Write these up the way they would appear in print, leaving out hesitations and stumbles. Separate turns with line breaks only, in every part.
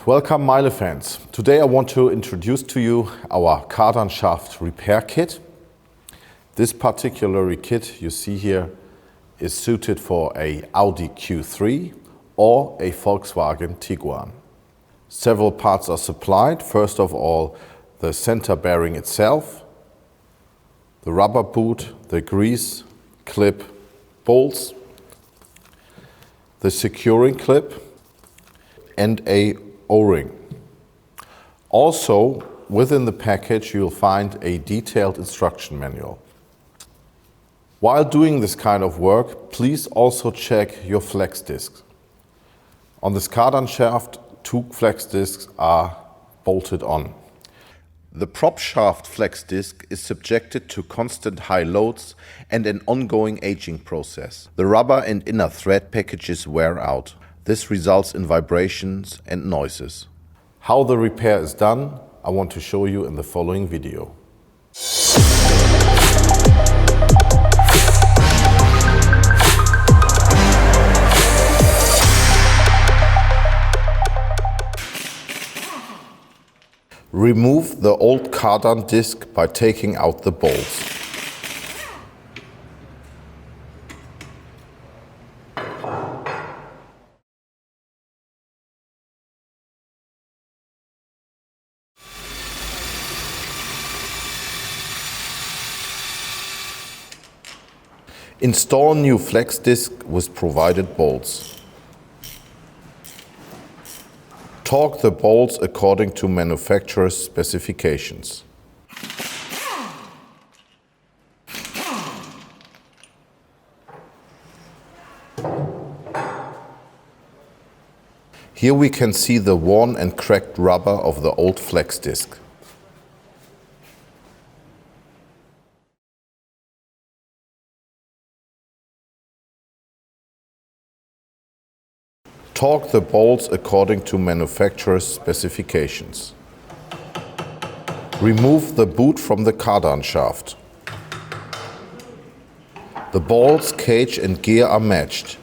Welcome MEYLE fans. Today I want to introduce to you our cardan shaft repair kit. This particular kit you see here is suited for a Audi Q3 or a Volkswagen Tiguan. Several parts are supplied. First of all, the center bearing itself, the rubber boot, the grease, clip, bolts, the securing clip, and a O-ring. Also, within the package you'll find a detailed instruction manual. While doing this kind of work, please also check your flex discs. On this cardan shaft, 2 flex discs are bolted on. The prop shaft flex disc is subjected to constant high loads and an ongoing aging process. The rubber and inner thread packages wear out. This results in vibrations and noises. How the repair is done, I want to show you in the following video. Remove the old cardan disc by taking out the bolts. Install new flex disc with provided bolts. Torque the bolts according to manufacturer's specifications. Here we can see the worn and cracked rubber of the old flex disc. Torque the bolts according to manufacturer's specifications. Remove the boot from the cardan shaft. The bolts, cage and gear are matched.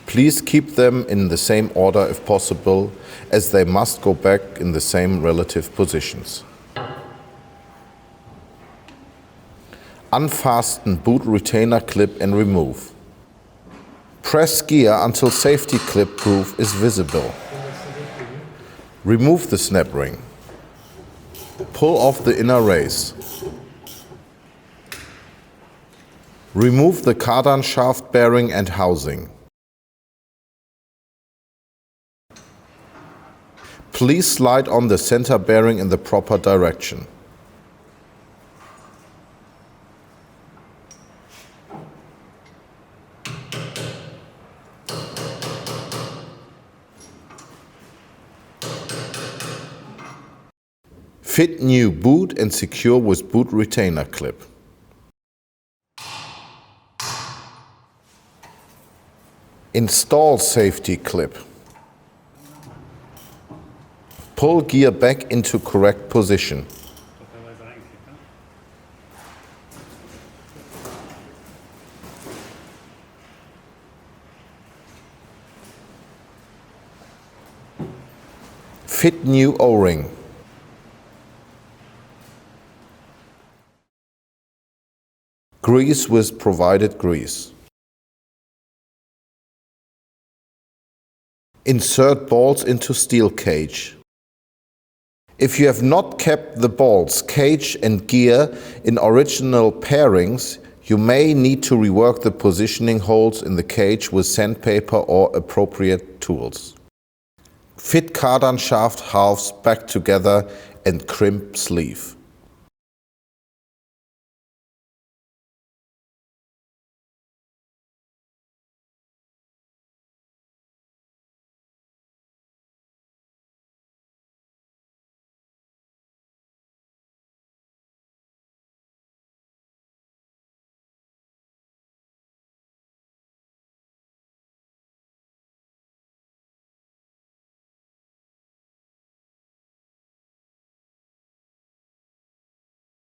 Please keep them in the same order if possible, as they must go back in the same relative positions. Unfasten boot retainer clip and remove. Press gear until safety clip groove is visible. Remove the snap ring. Pull off the inner race. Remove the cardan shaft bearing and housing. Please slide on the center bearing in the proper direction. Fit new boot and secure with boot retainer clip. Install safety clip. Pull gear back into correct position. Fit new O-ring. Grease with provided grease. Insert bolts into steel cage. If you have not kept the bolts, cage and gear in original pairings, you may need to rework the positioning holes in the cage with sandpaper or appropriate tools. Fit cardan shaft halves back together and crimp sleeve.